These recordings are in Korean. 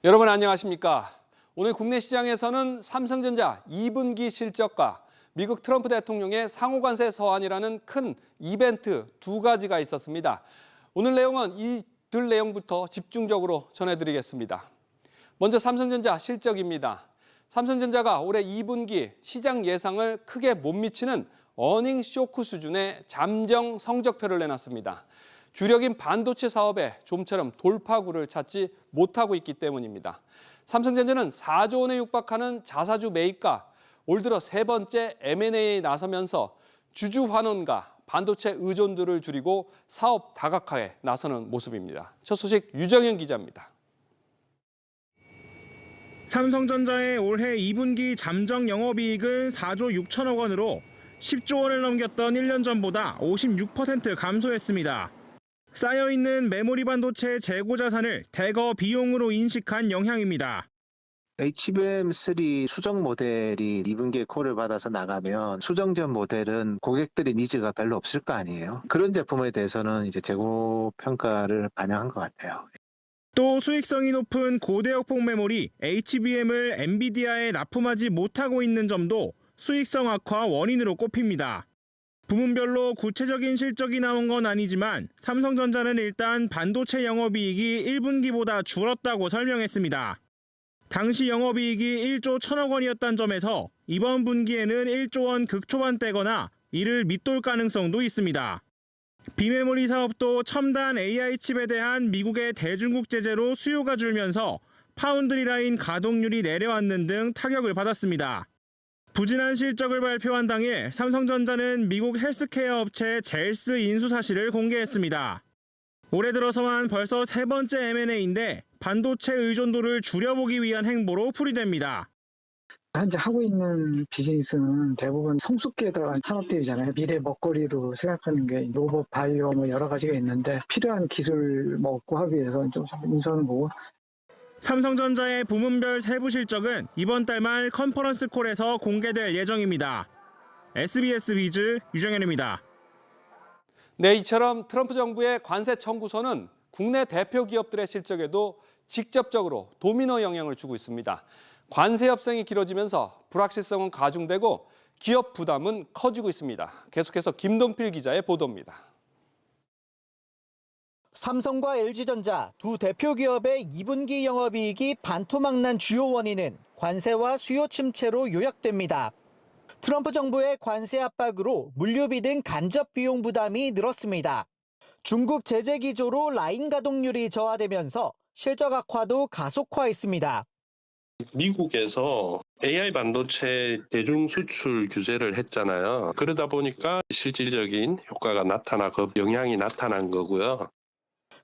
여러분 안녕하십니까? 오늘 국내 시장에서는 삼성전자 2분기 실적과 미국 트럼프 대통령의 상호관세 서한이라는 큰 이벤트 두 가지가 있었습니다. 오늘 내용은 이들 내용부터 집중적으로 전해드리겠습니다. 먼저 삼성전자 실적입니다. 삼성전자가 올해 2분기 시장 예상을 크게 못 미치는 어닝 쇼크 수준의 잠정 성적표를 내놨습니다. 주력인 반도체 사업에 좀처럼 돌파구를 찾지 못하고 있기 때문입니다. 삼성전자는 4조 원에 육박하는 자사주 매입과 올 들어 세 번째 M&A에 나서면서 주주 환원과 반도체 의존도를 줄이고 사업 다각화에 나서는 모습입니다. 첫 소식 유정현 기자입니다. 삼성전자의 올해 2분기 잠정 영업이익은 4조 6천억 원으로 10조 원을 넘겼던 1년 전보다 56% 감소했습니다. 쌓여있는 메모리 반도체 재고 자산을 대거 비용으로 인식한 영향입니다. HBM3 수정 모델이 2분기에 콜을 받아서 나가면 수정전 모델은 고객들의 니즈가 별로 없을 거 아니에요. 그런 제품에 대해서는 이제 재고 평가를 반영한 것 같아요. 또 수익성이 높은 고대역폭 메모리 HBM을 엔비디아에 납품하지 못하고 있는 점도 수익성 악화 원인으로 꼽힙니다. 부문별로 구체적인 실적이 나온 건 아니지만 삼성전자는 일단 반도체 영업이익이 1분기보다 줄었다고 설명했습니다. 당시 영업이익이 1조 1천억 원이었던 점에서 이번 분기에는 1조 원 극초반대거나 이를 밑돌 가능성도 있습니다. 비메모리 사업도 첨단 AI 칩에 대한 미국의 대중국 제재로 수요가 줄면서 파운드리 라인 가동률이 내려앉는 등 타격을 받았습니다. 부진한 실적을 발표한 당일 삼성전자는 미국 헬스케어 업체 젤스 인수 사실을 공개했습니다. 올해 들어서만 벌써 세 번째 M&A인데 반도체 의존도를 줄여보기 위한 행보로 풀이됩니다. 현재 하고 있는 비즈니스는 대부분 성숙기에 들어간 산업들이잖아요. 미래 먹거리로 생각하는 게 로봇, 바이오 여러 가지가 있는데 필요한 기술 얻고 하기 위해서 좀 인수하는 거고. 삼성전자의 부문별 세부 실적은 이번 달 말 컨퍼런스 콜에서 공개될 예정입니다. SBS 비즈 유정현입니다. 네, 이처럼 트럼프 정부의 관세 청구서는 국내 대표 기업들의 실적에도 직접적으로 도미노 영향을 주고 있습니다. 관세 협상이 길어지면서 불확실성은 가중되고 기업 부담은 커지고 있습니다. 계속해서 김동필 기자의 보도입니다. 삼성과 LG전자 두 대표 기업의 2분기 영업이익이 반토막난 주요 원인은 관세와 수요 침체로 요약됩니다. 트럼프 정부의 관세 압박으로 물류비 등 간접 비용 부담이 늘었습니다. 중국 제재 기조로 라인 가동률이 저하되면서 실적 악화도 가속화했습니다. 미국에서 AI 반도체 대중 수출 규제를 했잖아요. 그러다 보니까 실질적인 효과가 나타나고 영향이 나타난 거고요.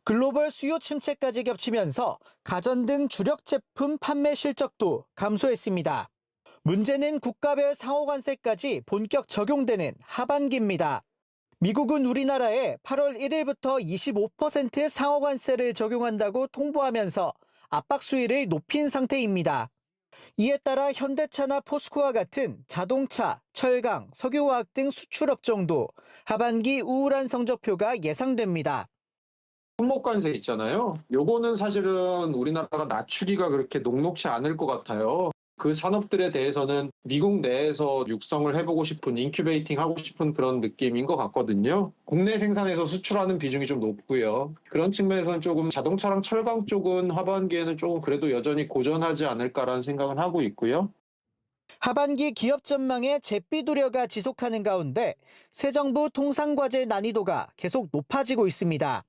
글로벌 수요 침체까지 겹치면서 가전 등 주력 제품 판매 실적도 감소했습니다. 문제는 국가별 상호관세까지 본격 적용되는 하반기입니다. 미국은 우리나라에 8월 1일부터 25% 상호관세를 적용한다고 통보하면서 압박 수위를 높인 상태입니다. 이에 따라 현대차나 포스코와 같은 자동차, 철강, 석유화학 등 수출업종도 하반기 우울한 성적표가 예상됩니다. 품목관세 있잖아요. 요거는 사실은 우리나라가 낮추기가 그렇게 녹록치 않을 것 같아요. 그 산업들에 대해서는 미국 내에서 육성을 해보고 싶은, 인큐베이팅 하고 싶은 그런 느낌인 것 같거든요. 국내 생산에서 수출하는 비중이 좀 높고요. 그런 측면에서는 조금 자동차랑 철강 쪽은 하반기에는 조금 그래도 여전히 고전하지 않을까라는 생각은 하고 있고요. 하반기 기업 전망에 재삐 우려가 지속하는 가운데 새 정부 통상과제 난이도가 계속 높아지고 있습니다.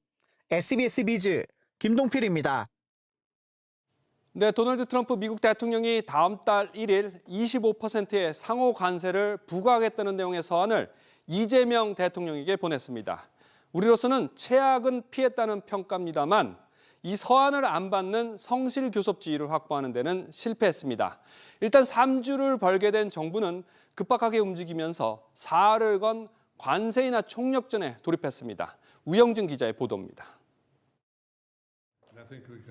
SBS 비즈 김동필입니다. 네, 도널드 트럼프 미국 대통령이 다음 달 1일 25%의 상호 관세를 부과하겠다는 내용의 서한을 이재명 대통령에게 보냈습니다. 우리로서는 최악은 피했다는 평가입니다만 이 서한을 안 받는 성실 교섭 지위를 확보하는 데는 실패했습니다. 일단 3주를 벌게 된 정부는 급박하게 움직이면서 사활을 건 관세 인하 총력전에 돌입했습니다. 우영준 기자의 보도입니다.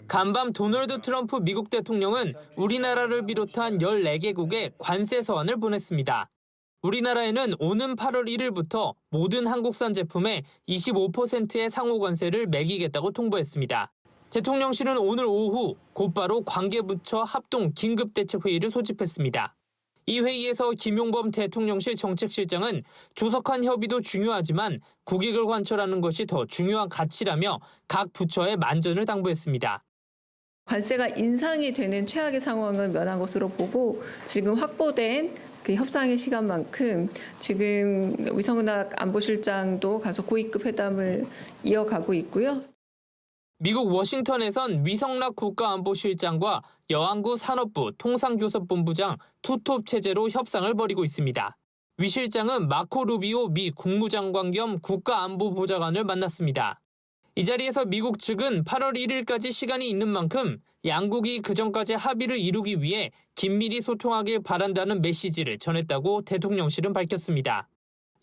간밤 도널드 트럼프 미국 대통령은 우리나라를 비롯한 14개국에 관세 서한을 보냈습니다. 우리나라에는 오는 8월 1일부터 모든 한국산 제품에 25%의 상호 관세를 매기겠다고 통보했습니다. 대통령실은 오늘 오후 곧바로 관계부처 합동 긴급대책회의를 소집했습니다. 이 회의에서 김용범 대통령실 정책실장은 조속한 협의도 중요하지만 국익을 관철하는 것이 더 중요한 가치라며 각 부처에 만전을 당부했습니다. 관세가 인상이 되는 최악의 상황은 면한 것으로 보고 지금 확보된 그 협상의 시간만큼 지금 위성락 안보실장도 가서 고위급 회담을 이어가고 있고요. 미국 워싱턴에선 위성락 국가안보실장과 여안구 산업부 통상교섭본부장 투톱 체제로 협상을 벌이고 있습니다. 위 실장은 마코 루비오 미 국무장관 겸 국가안보보좌관을 만났습니다. 이 자리에서 미국 측은 8월 1일까지 시간이 있는 만큼 양국이 그전까지 합의를 이루기 위해 긴밀히 소통하길 바란다는 메시지를 전했다고 대통령실은 밝혔습니다.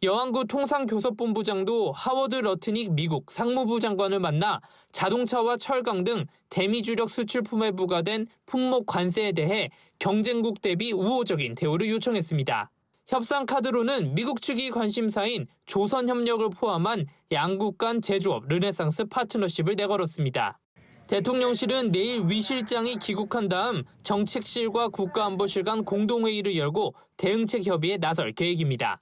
여안구 통상교섭본부장도 하워드 러트닉 미국 상무부 장관을 만나 자동차와 철강 등 대미주력 수출품에 부과된 품목 관세에 대해 경쟁국 대비 우호적인 대우를 요청했습니다. 협상 카드로는 미국 측이 관심사인 조선협력을 포함한 양국 간 제조업 르네상스 파트너십을 내걸었습니다. 대통령실은 내일 위 실장이 귀국한 다음 정책실과 국가안보실 간 공동회의를 열고 대응책 협의에 나설 계획입니다.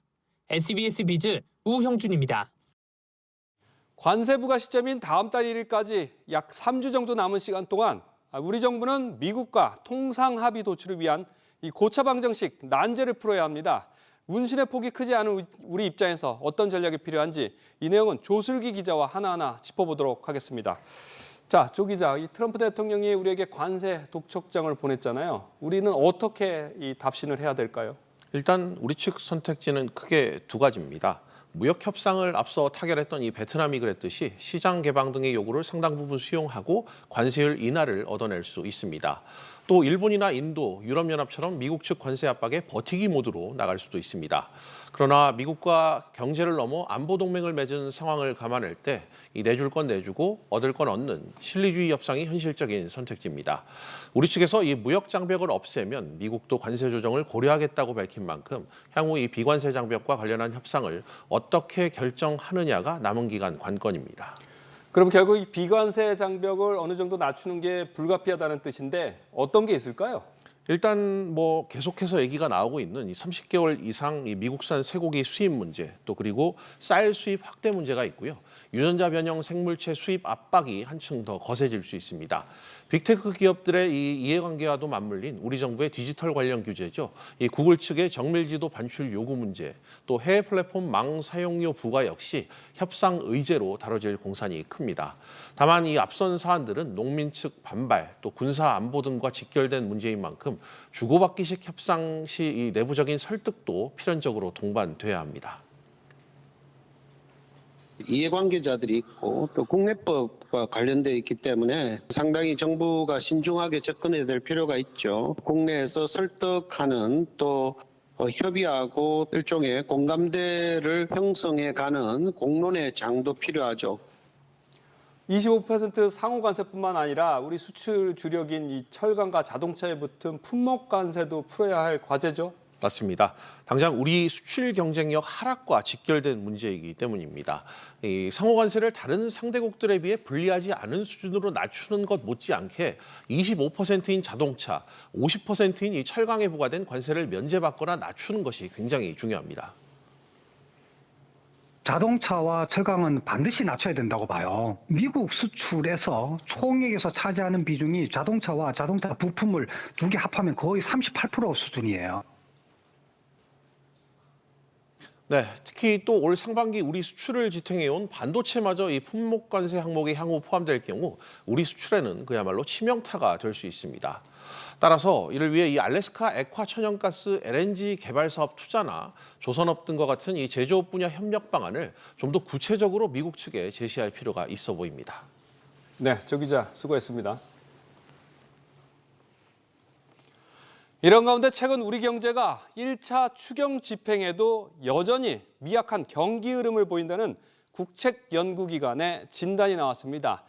SBS 비즈 우형준입니다. 관세 부과 시점인 다음 달 1일까지 약 3주 정도 남은 시간 동안 우리 정부는 미국과 통상 합의 도출을 위한 이 고차 방정식 난제를 풀어야 합니다. 운신의 폭이 크지 않은 우리 입장에서 어떤 전략이 필요한지 이 내용은 조슬기 기자와 하나하나 짚어보도록 하겠습니다. 자, 조 기자, 이 트럼프 대통령이 우리에게 관세 독촉장을 보냈잖아요. 우리는 어떻게 이 답신을 해야 될까요? 일단 우리 측 선택지는 크게 두 가지입니다. 무역 협상을 앞서 타결했던 이 베트남이 그랬듯이 시장 개방 등의 요구를 상당 부분 수용하고 관세율 인하를 얻어낼 수 있습니다. 또 일본이나 인도, 유럽연합처럼 미국 측 관세 압박에 버티기 모드로 나갈 수도 있습니다. 그러나 미국과 경제를 넘어 안보 동맹을 맺은 상황을 감안할 때 이 내줄 건 내주고 얻을 건 얻는 실리주의 협상이 현실적인 선택지입니다. 우리 측에서 이 무역 장벽을 없애면 미국도 관세 조정을 고려하겠다고 밝힌 만큼 향후 이 비관세 장벽과 관련한 협상을 어떻게 결정하느냐가 남은 기간 관건입니다. 그럼 결국 이 비관세 장벽을 어느 정도 낮추는 게 불가피하다는 뜻인데 어떤 게 있을까요? 일단 계속해서 얘기가 나오고 있는 이 30개월 이상 이 미국산 쇠고기 수입 문제, 또 그리고 쌀 수입 확대 문제가 있고요. 유전자 변형 생물체 수입 압박이 한층 더 거세질 수 있습니다. 빅테크 기업들의 이 이해관계와도 맞물린 우리 정부의 디지털 관련 규제죠. 이 구글 측의 정밀지도 반출 요구 문제, 또 해외 플랫폼 망 사용료 부과 역시 협상 의제로 다뤄질 공산이 큽니다. 다만 이 앞선 사안들은 농민 측 반발, 또 군사 안보 등과 직결된 문제인 만큼 주고받기식 협상 시 이 내부적인 설득도 필연적으로 동반돼야 합니다. 이해관계자들이 있고 또 국내법과 관련되어 있기 때문에 상당히 정부가 신중하게 접근해야 될 필요가 있죠. 국내에서 설득하는 또 협의하고 일종의 공감대를 형성해가는 공론의 장도 필요하죠. 25% 상호 관세뿐만 아니라 우리 수출 주력인 이 철강과 자동차에 붙은 품목 관세도 풀어야 할 과제죠. 맞습니다. 당장 우리 수출 경쟁력 하락과 직결된 문제이기 때문입니다. 이 상호 관세를 다른 상대국들에 비해 불리하지 않은 수준으로 낮추는 것 못지않게 25%인 자동차, 50%인 이 철강에 부과된 관세를 면제받거나 낮추는 것이 굉장히 중요합니다. 자동차와 철강은 반드시 낮춰야 된다고 봐요. 미국 수출에서 총액에서 차지하는 비중이 자동차와 자동차 부품을 두 개 합하면 거의 38% 수준이에요. 네, 특히 또 올 상반기 우리 수출을 지탱해온 반도체마저 이 품목 관세 항목에 향후 포함될 경우 우리 수출에는 그야말로 치명타가 될 수 있습니다. 따라서 이를 위해 이 알래스카 액화 천연가스 LNG 개발 사업 투자나 조선업 등과 같은 이 제조업 분야 협력 방안을 좀 더 구체적으로 미국 측에 제시할 필요가 있어 보입니다. 네, 조 기자 수고했습니다. 이런 가운데 최근 우리 경제가 1차 추경 집행에도 여전히 미약한 경기 흐름을 보인다는 국책연구기관의 진단이 나왔습니다.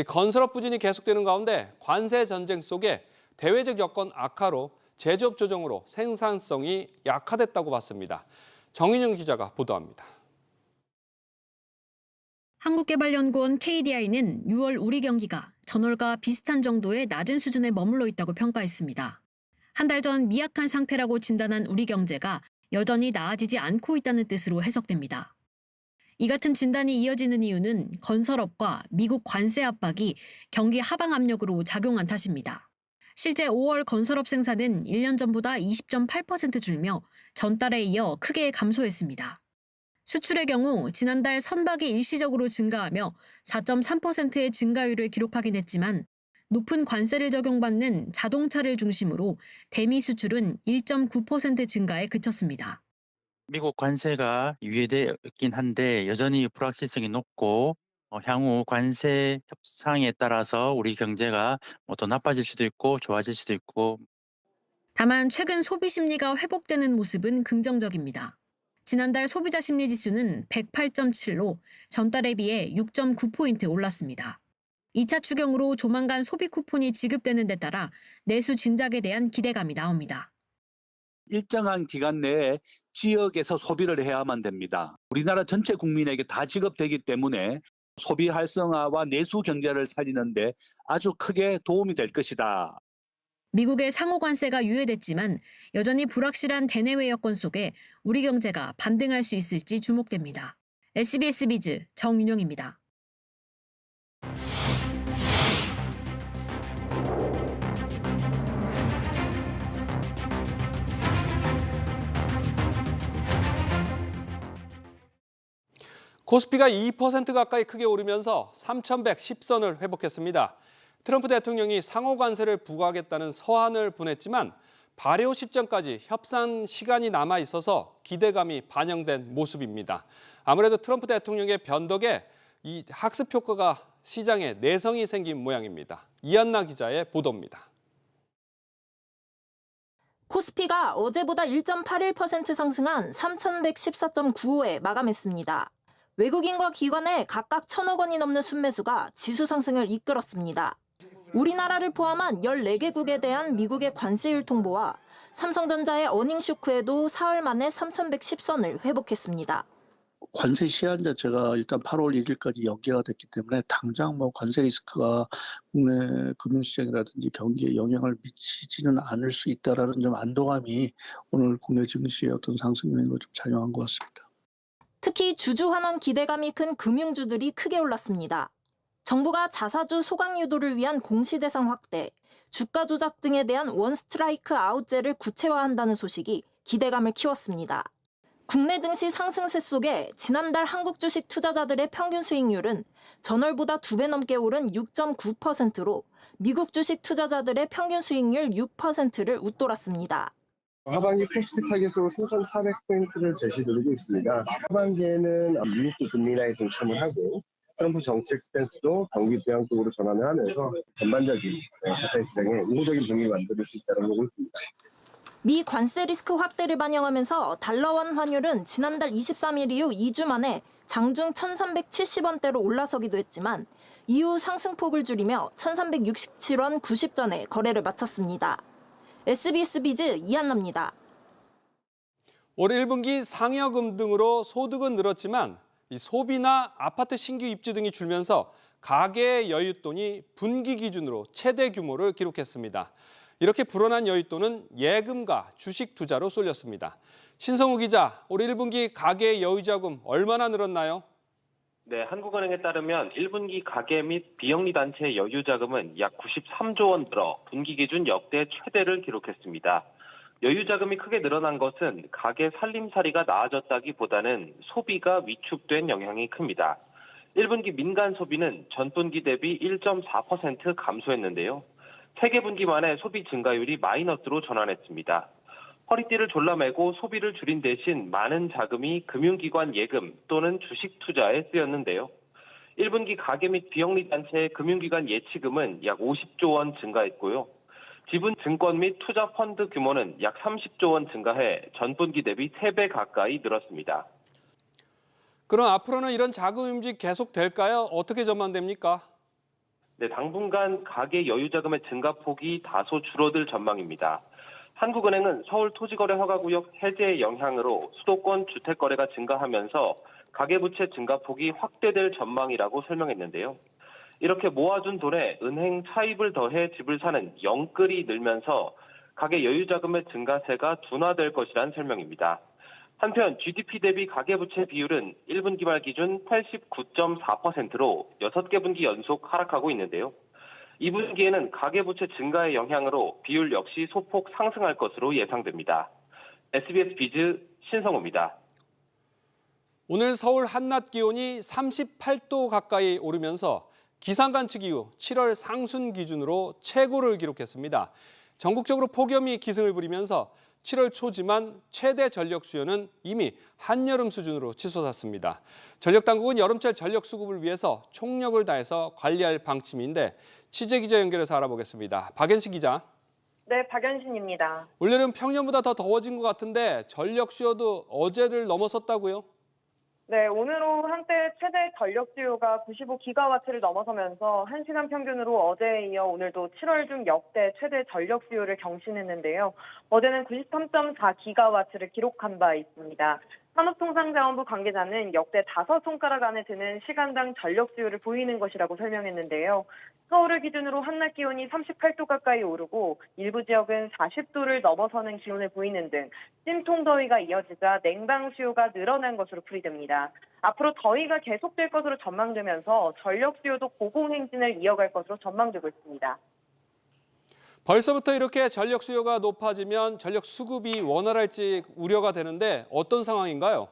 건설업 부진이 계속되는 가운데 관세 전쟁 속에 대외적 여건 악화로 제조업 조정으로 생산성이 약화됐다고 봤습니다. 정인영 기자가 보도합니다. 한국개발연구원 KDI는 6월 우리 경기가 전월과 비슷한 정도의 낮은 수준에 머물러 있다고 평가했습니다. 한 달 전 미약한 상태라고 진단한 우리 경제가 여전히 나아지지 않고 있다는 뜻으로 해석됩니다. 이 같은 진단이 이어지는 이유는 건설업과 미국 관세 압박이 경기 하방 압력으로 작용한 탓입니다. 실제 5월 건설업 생산은 1년 전보다 20.8% 줄며 전달에 이어 크게 감소했습니다. 수출의 경우 지난달 선박이 일시적으로 증가하며 4.3%의 증가율을 기록하긴 했지만 높은 관세를 적용받는 자동차를 중심으로 대미 수출은 1.9% 증가에 그쳤습니다. 미국 관세가 유예되긴 한데 여전히 불확실성이 높고 향후 관세 협상에 따라서 우리 경제가 더 나빠질 수도 있고 좋아질 수도 있고. 다만 최근 소비 심리가 회복되는 모습은 긍정적입니다. 지난달 소비자 심리 지수는 108.7로 전달에 비해 6.9포인트 올랐습니다. 2차 추경으로 조만간 소비 쿠폰이 지급되는 데 따라 내수 진작에 대한 기대감이 나옵니다. 일정한 기간 내에 지역에서 소비를 해야만 됩니다. 우리나라 전체 국민에게 다 지급되기 때문에 소비 활성화와 내수 경제를 살리는 데 아주 크게 도움이 될 것이다. 미국의 상호 관세가 유예됐지만 여전히 불확실한 대내외 여건 속에 우리 경제가 반등할 수 있을지 주목됩니다. SBS 비즈 정윤영입니다. 코스피가 2% 가까이 크게 오르면서 3,110선을 회복했습니다. 트럼프 대통령이 상호 관세를 부과하겠다는 서한을 보냈지만 발효 시점까지 협상 시간이 남아 있어서 기대감이 반영된 모습입니다. 아무래도 트럼프 대통령의 변덕에 이 학습 효과가 시장에 내성이 생긴 모양입니다. 이한나 기자의 보도입니다. 코스피가 어제보다 1.81% 상승한 3,114.95에 마감했습니다. 외국인과 기관의 각각 1,000억 원이 넘는 순매수가 지수 상승을 이끌었습니다. 우리나라를 포함한 14개국에 대한 미국의 관세율 통보와 삼성전자의 어닝 쇼크에도 사흘 만에 3,110선을 회복했습니다. 관세 시한 자체가 일단 8월 1일까지 연기가 됐기 때문에 당장 관세 리스크가 국내 금융시장이라든지 경기에 영향을 미치지는 않을 수 있다라는 좀 안도감이 오늘 국내 증시의 어떤 상승 요인으로 좀 작용한 것 같습니다. 특히 주주 환원 기대감이 큰 금융주들이 크게 올랐습니다. 정부가 자사주 소강 유도를 위한 공시 대상 확대, 주가 조작 등에 대한 원 스트라이크 아웃제를 구체화한다는 소식이 기대감을 키웠습니다. 국내 증시 상승세 속에 지난달 한국 주식 투자자들의 평균 수익률은 전월보다 2배 넘게 오른 6.9%로 미국 주식 투자자들의 평균 수익률 6%를 웃돌았습니다. 하반기 코스피 타겟으로 3,400포인트를 제시드리고 있습니다. 하반기에는 미국도 금리 인하에 동참을 하고 트럼프 정책 스탠스도 경기 부양적으로 전환을 하면서 전반적인 자산 시장에 우호적인 분위기를 만들 수 있다고 보고 있습니다. 미 관세 리스크 확대를 반영하면서 달러원 환율은 지난달 23일 이후 2주 만에 장중 1,370원대로 올라서기도 했지만 이후 상승폭을 줄이며 1,367원 90전에 거래를 마쳤습니다. SBS 비즈 이한나입니다. 올 1분기 상여금 등으로 소득은 늘었지만 이 소비나 아파트 신규 입주 등이 줄면서 가계의 여윳돈이 분기 기준으로 최대 규모를 기록했습니다. 이렇게 불어난 여윳돈은 예금과 주식 투자로 쏠렸습니다. 신성우 기자, 올 1분기 가계의 여유자금 얼마나 늘었나요? 네, 한국은행에 따르면 1분기 가계 및 비영리 단체의 여유자금은 약 93조 원 늘어 분기 기준 역대 최대를 기록했습니다. 여유자금이 크게 늘어난 것은 가계 살림살이가 나아졌다기보다는 소비가 위축된 영향이 큽니다. 1분기 민간 소비는 전분기 대비 1.4% 감소했는데요. 3개 분기 만에 소비 증가율이 마이너스로 전환했습니다. 허리띠를 졸라매고 소비를 줄인 대신 많은 자금이 금융기관 예금 또는 주식 투자에 쓰였는데요. 1분기 가계 및 비영리 단체의 금융기관 예치금은 약 50조 원 증가했고요. 지분 증권 및 투자 펀드 규모는 약 30조 원 증가해 전분기 대비 3배 가까이 늘었습니다. 그럼 앞으로는 이런 자금 움직 계속 될까요? 어떻게 전망됩니까? 네, 당분간 가계 여유자금의 증가폭이 다소 줄어들 전망입니다. 한국은행은 서울토지거래허가구역 해제의 영향으로 수도권 주택거래가 증가하면서 가계부채 증가폭이 확대될 전망이라고 설명했는데요. 이렇게 모아둔 돈에 은행 차입을 더해 집을 사는 영끌이 늘면서 가계 여유자금의 증가세가 둔화될 것이란 설명입니다. 한편 GDP 대비 가계부채 비율은 1분기 말 기준 89.4%로 6개 분기 연속 하락하고 있는데요. 2분기에는 가계부채 증가의 영향으로 비율 역시 소폭 상승할 것으로 예상됩니다. SBS 비즈 신성호입니다. 오늘 서울 한낮 기온이 38도 가까이 오르면서 기상관측 이후 7월 상순 기준으로 최고를 기록했습니다. 전국적으로 폭염이 기승을 부리면서 7월 초지만 최대 전력 수요는 이미 한여름 수준으로 치솟았습니다. 전력당국은 여름철 전력 수급을 위해서 총력을 다해서 관리할 방침인데 취재기자 연결해서 알아보겠습니다. 박연신 기자. 네, 박연신입니다. 올해는 평년보다 더 더워진 것 같은데 전력 수요도 어제를 넘어섰다고요? 네, 오늘 오후 한때 최대 전력 수요가 95기가와트를 넘어서면서 1시간 평균으로 어제에 이어 오늘도 7월 중 역대 최대 전력 수요를 경신했는데요. 어제는 93.4기가와트를 기록한 바 있습니다. 산업통상자원부 관계자는 역대 5손가락 안에 드는 시간당 전력 수요를 보이는 것이라고 설명했는데요. 서울을 기준으로 한낮 기온이 38도 가까이 오르고 일부 지역은 40도를 넘어서는 기온을 보이는 등 찜통 더위가 이어지자 냉방 수요가 늘어난 것으로 풀이됩니다. 앞으로 더위가 계속될 것으로 전망되면서 전력 수요도 고공행진을 이어갈 것으로 전망되고 있습니다. 벌써부터 이렇게 전력 수요가 높아지면 전력 수급이 원활할지 우려가 되는데 어떤 상황인가요?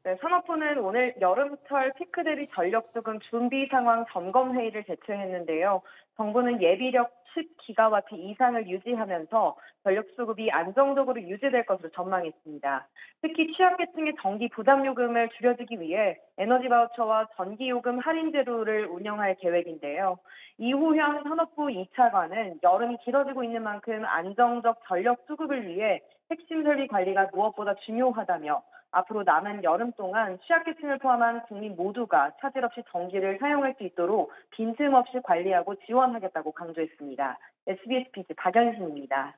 네, 산업부는 오늘 여름철 피크 대비 전력 수급 준비 상황 점검 회의를 개최했는데요. 정부는 예비력 10기가와트 이상을 유지하면서 전력 수급이 안정적으로 유지될 것으로 전망했습니다. 특히 취약계층의 전기 부담 요금을 줄여주기 위해 에너지 바우처와 전기 요금 할인 제도를 운영할 계획인데요. 이후현 산업부 2차관은 여름이 길어지고 있는 만큼 안정적 전력 수급을 위해 핵심 설비 관리가 무엇보다 중요하다며 앞으로 남은 여름 동안 취약계층을 포함한 국민 모두가 차질 없이 전기를 사용할 수 있도록 빈틈없이 관리하고 지원하겠다고 강조했습니다. SBS 비즈 박연신입니다.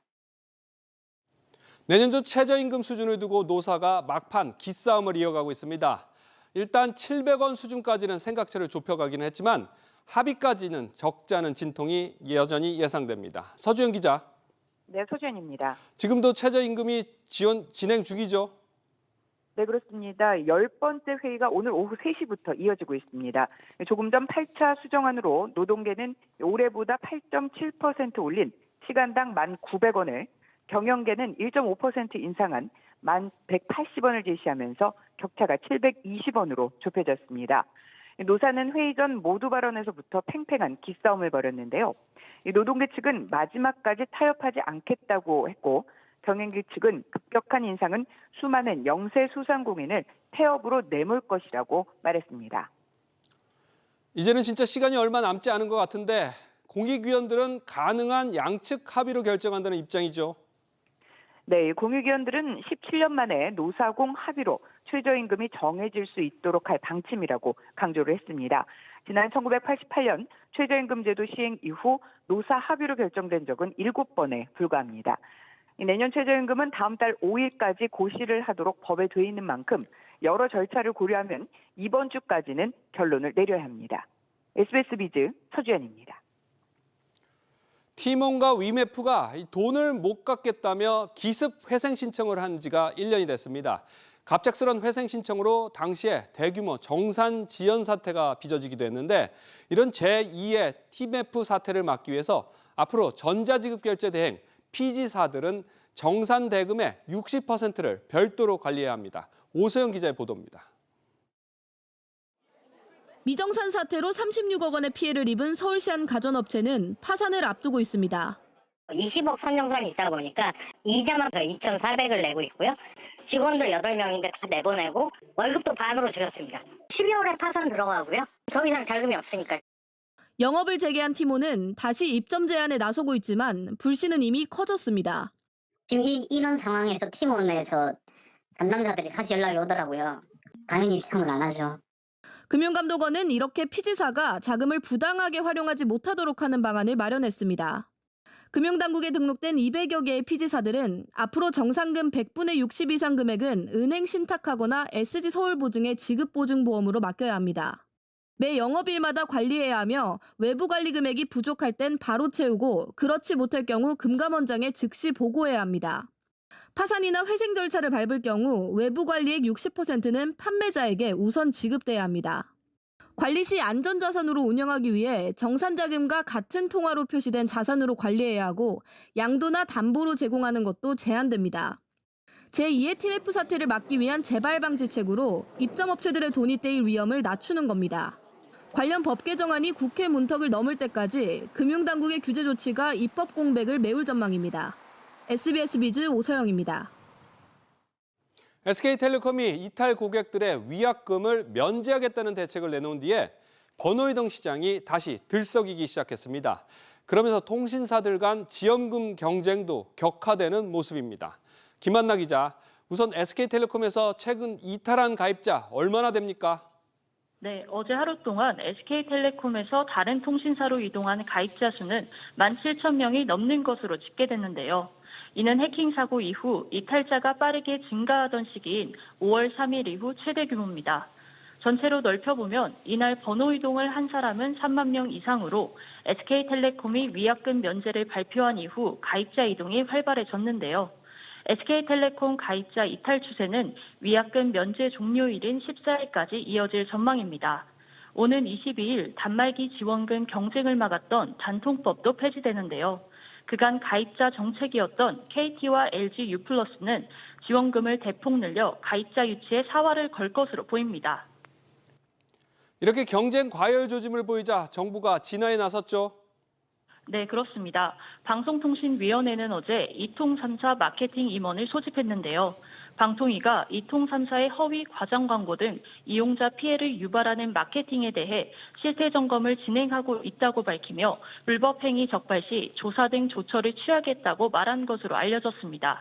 내년도 최저임금 수준을 두고 노사가 막판 기싸움을 이어가고 있습니다. 일단 700원 수준까지는 생각치를 좁혀가기는 했지만 합의까지는 적지 않은 진통이 여전히 예상됩니다. 서주영 기자. 네, 서주연입니다. 지금도 최저임금이 진행 중이죠? 네, 그렇습니다. 10번째 회의가 오늘 오후 3시부터 이어지고 있습니다. 조금 전 8차 수정안으로 노동계는 올해보다 8.7% 올린 시간당 1,900원을, 경영계는 1.5% 인상한 1,180원을 제시하면서 격차가 720원으로 좁혀졌습니다. 노사는 회의 전 모두 발언에서부터 팽팽한 기싸움을 벌였는데요. 노동계 측은 마지막까지 타협하지 않겠다고 했고, 경영계 측은 급격한 인상은 수많은 영세 소상공인을 폐업으로 내몰 것이라고 말했습니다. 이제는 진짜 시간이 얼마 남지 않은 것 같은데 공익위원들은 가능한 양측 합의로 결정한다는 입장이죠. 네, 공익위원들은 17년 만에 노사공 합의로 최저임금이 정해질 수 있도록 할 방침이라고 강조를 했습니다. 지난 1988년 최저임금 제도 시행 이후 노사 합의로 결정된 적은 7번에 불과합니다. 내년 최저임금은 다음 달 5일까지 고시를 하도록 법에 돼 있는 만큼 여러 절차를 고려하면 이번 주까지는 결론을 내려야 합니다. SBS 비즈 서주연입니다. 티몬과 위메프가 돈을 못 갚겠다며 기습 회생 신청을 한 지가 1년이 됐습니다. 갑작스런 회생 신청으로 당시에 대규모 정산 지연 사태가 빚어지기도 했는데 이런 제2의 티메프 사태를 막기 위해서 앞으로 전자지급 결제 대행 피지사들은 정산 대금의 60%를 별도로 관리해야 합니다. 오소영 기자의 보도입니다. 미정산 사태로 36억 원의 피해를 입은 서울시 한 가전업체는 파산을 앞두고 있습니다. 20억 선정산이 있다 보니까 이자만 더 2,400을 내고 있고요. 직원들 8명인데 다 내보내고 월급도 반으로 줄였습니다. 12월에 파산 들어가고요. 더 이상 자금이 없으니까. 영업을 재개한 티몬은 다시 입점 제한에 나서고 있지만 불씨는 이미 커졌습니다. 지금 이런 상황에서 티몬에서 담당자들이 다시 연락이 오더라고요. 당연히 입장을 안 하죠. 금융감독원은 이렇게 피지사가 자금을 부당하게 활용하지 못하도록 하는 방안을 마련했습니다. 금융당국에 등록된 200여 개의 피지사들은 앞으로 정산금 100분의 60 이상 금액은 은행 신탁하거나 SG서울보증의 지급보증보험으로 맡겨야 합니다. 매 영업일마다 관리해야 하며 외부 관리 금액이 부족할 땐 바로 채우고 그렇지 못할 경우 금감원장에 즉시 보고해야 합니다. 파산이나 회생 절차를 밟을 경우 외부 관리액 60%는 판매자에게 우선 지급돼야 합니다. 관리 시 안전자산으로 운영하기 위해 정산자금과 같은 통화로 표시된 자산으로 관리해야 하고 양도나 담보로 제공하는 것도 제한됩니다. 제2의 TMF 사태를 막기 위한 재발 방지책으로 입점업체들의 돈이 떼일 위험을 낮추는 겁니다. 관련 법 개정안이 국회 문턱을 넘을 때까지 금융당국의 규제 조치가 입법 공백을 메울 전망입니다. SBS 비즈 오서영입니다. SK텔레콤이 이탈 고객들의 위약금을 면제하겠다는 대책을 내놓은 뒤에 번호이동 시장이 다시 들썩이기 시작했습니다. 그러면서 통신사들 간 지원금 경쟁도 격화되는 모습입니다. 김한나 기자, 우선 SK텔레콤에서 최근 이탈한 가입자 얼마나 됩니까? 네, 어제 하루 동안 SK텔레콤에서 다른 통신사로 이동한 가입자 수는 17,000명이 넘는 것으로 집계됐는데요. 이는 해킹 사고 이후 이탈자가 빠르게 증가하던 시기인 5월 3일 이후 최대 규모입니다. 전체로 넓혀보면 이날 번호 이동을 한 사람은 3만 명 이상으로 SK텔레콤이 위약금 면제를 발표한 이후 가입자 이동이 활발해졌는데요. SK텔레콤 가입자 이탈 추세는 위약금 면제 종료일인 14일까지 이어질 전망입니다. 오는 22일 단말기 지원금 경쟁을 막았던 단통법도 폐지되는데요. 그간 가입자 정책이었던 KT와 LG U+는 지원금을 대폭 늘려 가입자 유치에 사활을 걸 것으로 보입니다. 이렇게 경쟁 과열 조짐을 보이자 정부가 진화에 나섰죠. 네, 그렇습니다. 방송통신위원회는 어제 이통 3사 마케팅 임원을 소집했는데요. 방통위가 이통 3사의 허위 과장 광고 등 이용자 피해를 유발하는 마케팅에 대해 실태 점검을 진행하고 있다고 밝히며 불법 행위 적발 시 조사 등 조처를 취하겠다고 말한 것으로 알려졌습니다.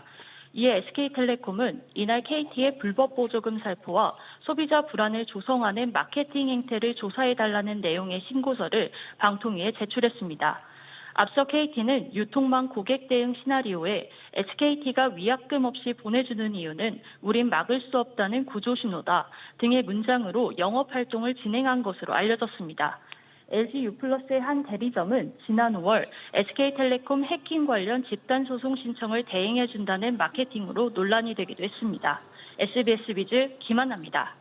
이에 SK텔레콤은 이날 KT의 불법 보조금 살포와 소비자 불안을 조성하는 마케팅 행태를 조사해달라는 내용의 신고서를 방통위에 제출했습니다. 앞서 KT는 유통망 고객 대응 시나리오에 SKT가 위약금 없이 보내주는 이유는 우린 막을 수 없다는 구조 신호다 등의 문장으로 영업 활동을 진행한 것으로 알려졌습니다. LG U+의 한 대리점은 지난 5월 SK텔레콤 해킹 관련 집단소송 신청을 대행해준다는 마케팅으로 논란이 되기도 했습니다. SBS 비즈 김한나입니다.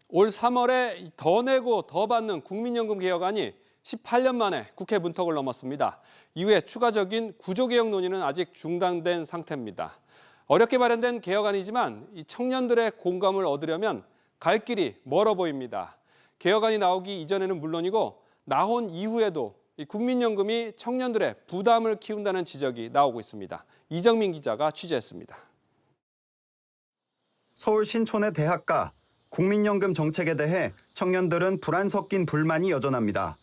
올 3월에 더 내고 더 받는 국민연금 개혁안이 18년 만에 국회 문턱을 넘었습니다. 이후에 추가적인 구조개혁 논의는 아직 중단된 상태입니다. 어렵게 마련된 개혁안이지만 이 청년들의 공감을 얻으려면 갈 길이 멀어 보입니다. 개혁안이 나오기 이전에는 물론이고 나온 이후에도 이 국민연금이 청년들의 부담을 키운다는 지적이 나오고 있습니다. 이정민 기자가 취재했습니다. 서울 신촌의 대학가, 국민연금 정책에 대해 청년들은 불안 섞인 불만이 여전합니다.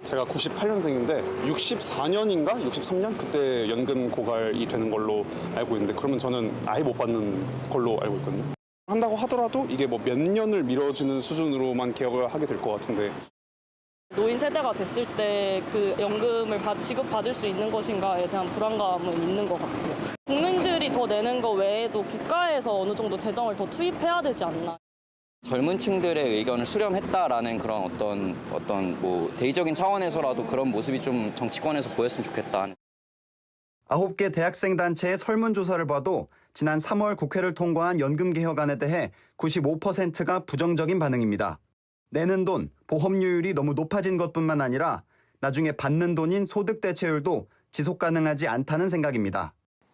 제가 98년생인데 64년인가 63년 그때 연금 고갈이 되는 걸로 알고 있는데 그러면 저는 아예 못 받는 걸로 알고 있거든요. 한다고 하더라도 이게 뭐 몇 년을 미뤄지는 수준으로만 개혁을 하게 될 것 같은데. 노인 세대가 됐을 때 그 연금을 지급받을 수 있는 것인가에 대한 불안감은 있는 것 같아요. 국민들이 더 내는 거 외에도 국가에서 어느 정도 재정을 더 투입해야 되지 않나. 젊은 층들의 의견을 수렴했다라는 그런 어떤 뭐 대의적인 차원에서라도 그런 모습이 좀 정치권에서 보였으면 좋겠다. 9개 대학생 단체의 설문조사를 봐도 지난 3월 국회를 통과한 연금 개혁안에 대해 95%가 부정적인 반응입니다. 내는 돈, 보험료율이 너무 높아진 것뿐만 아니라 나중에 받는 돈인 소득 대체율도 지속 가능하지 않다는 생각입니다.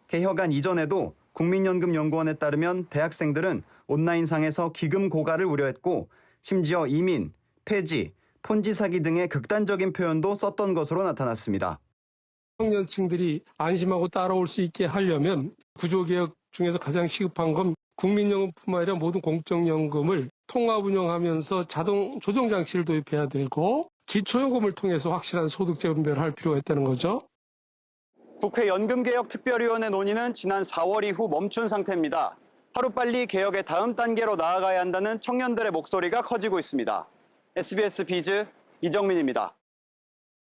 개혁안 이전에도 국민연금연구원에 따르면 대학생들은 온라인상에서 기금 고갈을 우려했고 심지어 이민, 폐지, 폰지 사기 등의 극단적인 표현도 썼던 것으로 나타났습니다. 청년층들이 안심하고 따라올 수 있게 하려면 구조개혁 중에서 가장 시급한 건 국민연금뿐만 아니라 모든 공적연금을 통합 운영하면서 자동 조정 장치를 도입해야 되고 기초요금을 통해서 확실한 소득 분배를 할 필요가 있다는 거죠. 국회 연금개혁특별위원회 논의는 지난 4월 이후 멈춘 상태입니다. 하루빨리 개혁의 다음 단계로 나아가야 한다는 청년들의 목소리가 커지고 있습니다. SBS 비즈 이정민입니다.